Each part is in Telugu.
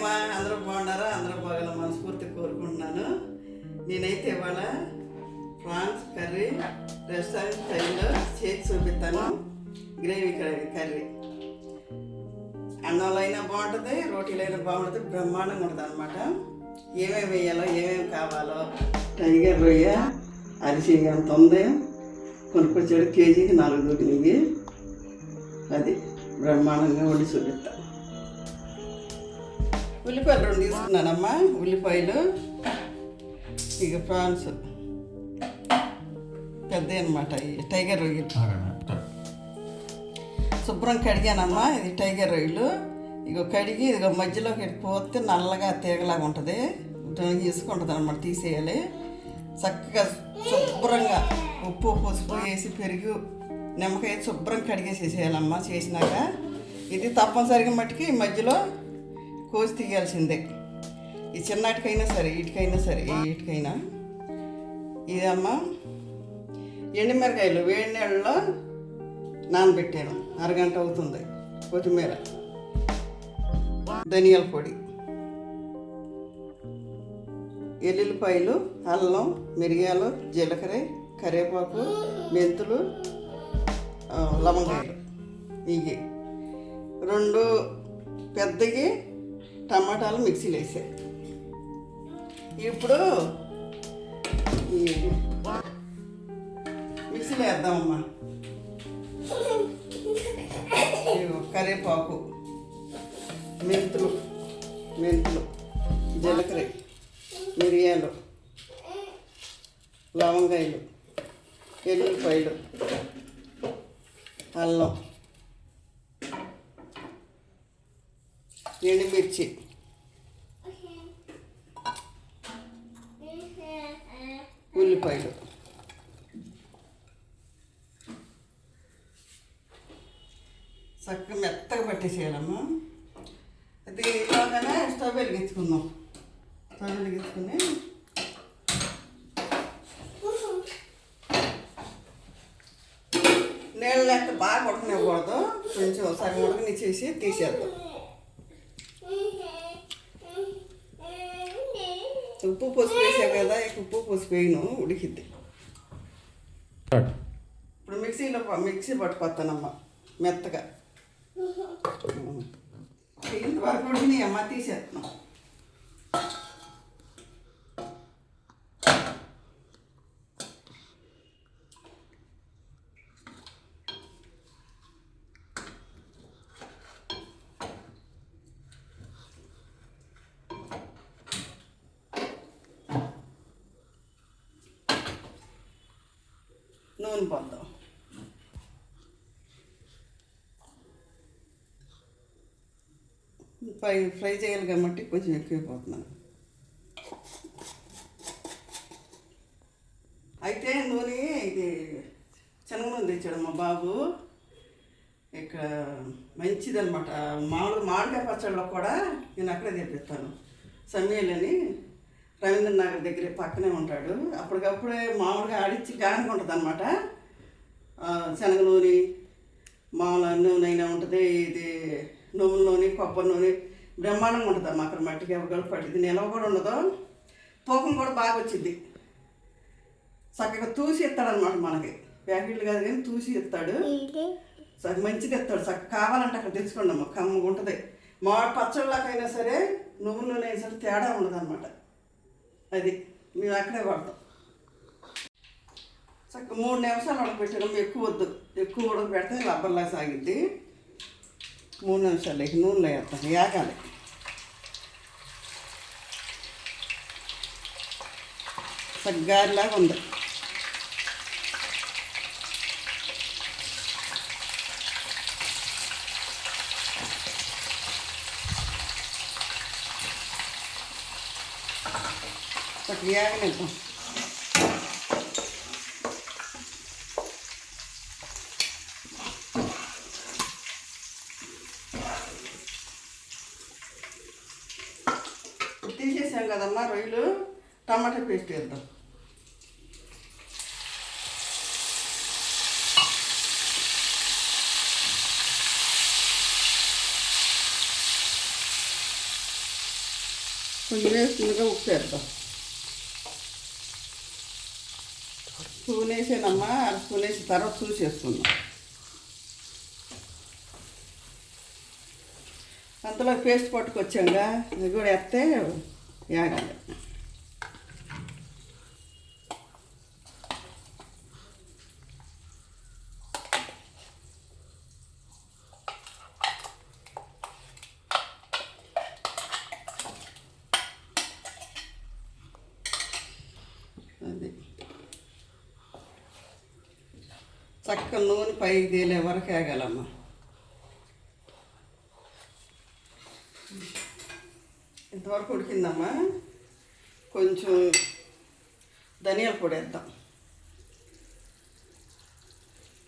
అమ్మా, అందరూ బాగున్నారా? అందరూ బాగా మనస్ఫూర్తి కోరుకుంటున్నాను. నేనైతే ఇవాళ ప్రాన్స్ కర్రీ రెస్టారెంట్ స్టైల్లో చేసి చూపిస్తాను. గ్రేవీ కర్రీ అన్నంలో అయినా బాగుంటుంది, రోటీలో అయినా బాగుంటుంది, బ్రహ్మాండంగా ఉంటుంది అనమాట. ఏమేమి వేయాలో ఏమేమి కావాలో టైగర్ రొయ్య అరిసి అంత ఉంది, కొనుక్కొచ్చాడు. కేజీకి 4 దూకినవి. అది బ్రహ్మాండంగా వండి చూపిస్తాను. ఉల్లిపాయలు 2 తీసుకున్నానమ్మా. ఉల్లిపాయలు ఇక ప్రాన్స్ పెద్ద అనమాట. ఈ టైగర్ రొయ్యలు శుభ్రం కడిగానమ్మా. ఇది టైగర్ రొయ్యలు. ఇక కడిగి ఇదిగో మధ్యలోకి పోతే నల్లగా తీగలాగా ఉంటుంది, తీసుకుంటుంది అనమాట. తీసేయాలి చక్కగా శుభ్రంగా. ఉప్పు పసుపు వేసి పెరుగు నిమ్మకాయ శుభ్రం కడిగేసేసేయాలమ్మా. చేసినాక ఇది తప్పనిసరిగా మట్టుకి ఈ మధ్యలో కోసి తీయాల్సిందే. ఈ చిన్నటికైనా సరే, వీటికైనా సరే, వీటికైనా. ఇదమ్మా ఎండుమిరకాయలు వేడి నీళ్ళలో నానబెట్టాను, అరగంట అవుతుంది. కొత్తిమీర, ధనియాల పొడి, ఎల్లుల్లిపాయలు, అల్లం, మిరియాలు, జీలకర్ర, కరివేపాకు, మెంతులు, లవంగాయలు. ఇవి 2 పెద్దవి టమాటాలు మిక్సీలో వేసాయి. ఇప్పుడు ఈ మిక్సీలో వేద్దామమ్మా. కరివేపాకు, మెంతులు, జీలకర్ర, మిరియాలు, లవంగాయలు, ఎల్లుల్లిపాయలు, అల్లం, ఎండుమిర్చి, ఉల్లిపాయలు. చక్కగా మెత్తగా పట్టేసేయాలమ్మా. అయితే ఇలాగానే స్టవ్ వెలిగించుకుందాం. స్టవ్ వెలిగించుకుని నీళ్ళు లేక బాగా ఉడకనివ్వకూడదు, కొంచెం సగం ఉడకనిచ్చేసి తీసేద్దాం. ఉప్పు పసుపు వేసా కదా, ఉప్పు పసుపు వేయను, ఉడికిద్ది. ఇప్పుడు మిక్సీ పట్టుకొస్తానమ్మా మెత్తగా. ఇంతవరకు ఉడికినాయి అమ్మ, తీసేస్తున్నాం. నూనె పోద్దాం. ఫ్రై చేయాలి కాబట్టి కొంచెం ఎక్కువైపోతున్నాను. అయితే నూనె ఇది శనగ నూనె తెచ్చాడు మా బాబు. ఇక్కడ మంచిదనమాట. మామిడికాయ పచ్చళ్ళలో కూడా నేను అక్కడే తెప్పిస్తాను. సమీలని రవీంద్ర నగర్ దగ్గర పక్కనే ఉంటాడు. అప్పటికప్పుడే మామిడిగా ఆడిచ్చి గానికి ఉంటుంది అనమాట. శనగ నూనె, మామూలు నూనె అయినా ఉంటుంది, ఇది నువ్వుల నూనె, కొబ్బరి నూనె బ్రహ్మాండంగా ఉంటుంది అమ్మ. అక్కడ మట్టికి ఎవరు పట్టింది, నిలవ కూడా ఉండదు, తూకం కూడా బాగా వచ్చింది. చక్కగా తూసి ఇస్తాడనమాట. మనకి ప్యాకెట్లు కాదు కానీ తూసి ఇస్తాడు. మంచిగా ఇస్తాడు. చక్కగా కావాలంటే అక్కడ తెచ్చుకోండి అమ్మ, కమ్మగా ఉంటుంది. మామిడి పచ్చళ్ళకైనా సరే నువ్వుల నూనె అయినా సరే తేడా ఉండదు అనమాట. అది మేము అక్కడే వాడతాం. చక్కగా 3 నిమిషాలు ఉడకబెట్టడం. ఎక్కువ వద్దు, ఎక్కువ ఉడకబెడితే రబ్బర్లా సాగిద్ది. 3 నిమిషాలు ఇక నూనెలో వేస్తాం, వేగాలి. గారిలాగా ఉంది. చక్కగా వేగనిద్దాం. తీసేసాం కదమ్మా రొయ్యలు, టమాటా పేస్ట్ వేద్దాం. కొంచెం వేస్తుందిగా ఉప్పు వేద్దాం. స్పూన్ వేసానమ్మా, అర స్పూన్ వేసిన తర్వాత చూసేసుకుందాం. అంతలో పేస్ట్ పట్టుకొచ్చాంగా, ఇది కూడా వేస్తే యాగాలి. అది చక్క నూనె పైకి తేలే వరకు వేగాలమ్మా. ఇంతవరకు ఉడికిందమ్మా. కొంచెం ధనియాల పొడి వేద్దాం.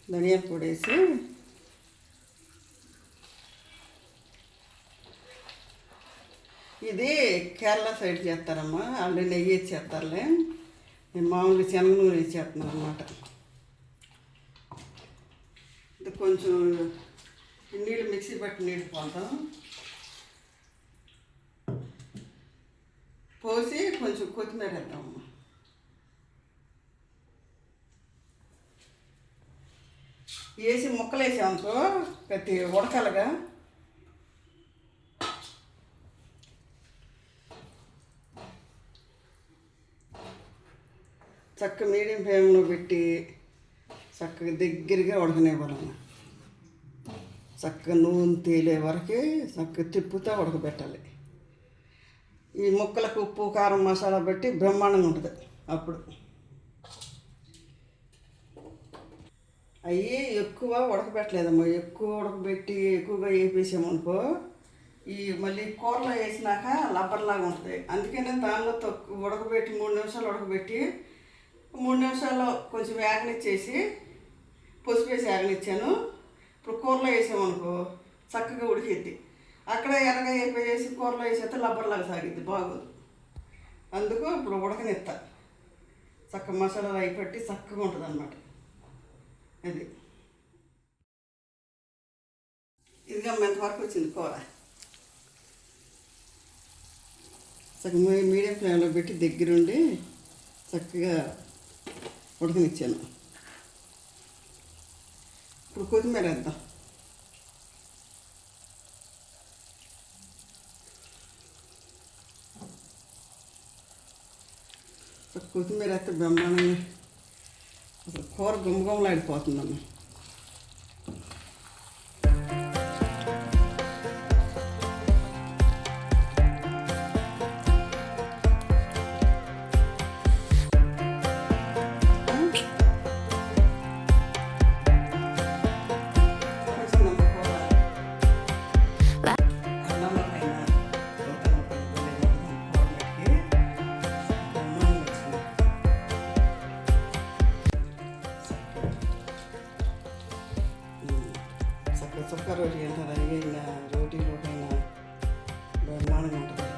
ధనియాల పొడి వేసి ఇది కేరళ సైడ్ చేస్తారమ్మా, ఆల్రెడీ నెయ్యి వేసి చేస్తారులే. నేను మామూలుగా శనగ నూనె వేసి చేస్తున్నాను అన్నమాట. ఇది కొంచెం నీళ్ళు మిక్సీ పట్టి నీళ్ళు పోతాం, పోసి కొంచెం కొత్తిమీర వేద్దామమ్మా. వేసి ముక్కలు వేసామనుకో ప్రతి ఉడకాలుగా. చక్క మీడియం ఫ్లేమ్లో పెట్టి చక్కగా దగ్గరగా ఉడకనివ్వాలమ్మా. చక్కగా నూనె తేలే వరకే చక్కగా తిప్పుతూ ఉడకబెట్టాలి. ఈ ముక్కలకు ఉప్పు కారం మసాలా పెట్టి బ్రహ్మాండంగా ఉంటుంది. అప్పుడు అవి ఎక్కువ ఉడకబెట్టలేదమ్మా. ఎక్కువ ఉడకబెట్టి ఎక్కువగా వేపేసామనుకో ఈ మళ్ళీ కూరలో వేసినాక లబ్బర్లాగా ఉంటుంది. అందుకనే దానిలో తక్కువ ఉడకబెట్టి 3 నిమిషాలు ఉడకబెట్టి 3 నిమిషాల్లో కొంచెం వేగనిచ్చేసి పసుపు వేసి వేగనిచ్చాను. ఇప్పుడు కూరలో వేసామనుకో చక్కగా ఉడికిద్ది. అక్కడ ఎర్రగా వేసి కూరలో వేసేస్తే లబ్బర్లాగా సాగిద్ది, బాగోదు. అందుకు ఇప్పుడు ఉడకనిస్తా. చక్క మసాలాలు అవి పెట్టి చక్కగా ఉంటుంది అన్నమాట. అది ఇదిగా ఎంతవరకు వచ్చింది కూర. చక్కగా మీడియం ఫ్లేమ్లో పెట్టి దగ్గరుండి చక్కగా ఉడకనిచ్చాను. ఇప్పుడు కొత్తిమీర వేద్దాం. కొత్తిమీర వేస్తే బ్రహ్మాండంగా అసలు కూర గుమ్మగుమ్మలాడిపోతుందమ్మా. చక్క రోటీ అంటారు, అయినా రోటీలోకైనా బ్రహ్మాండంగా ఉంటుంది.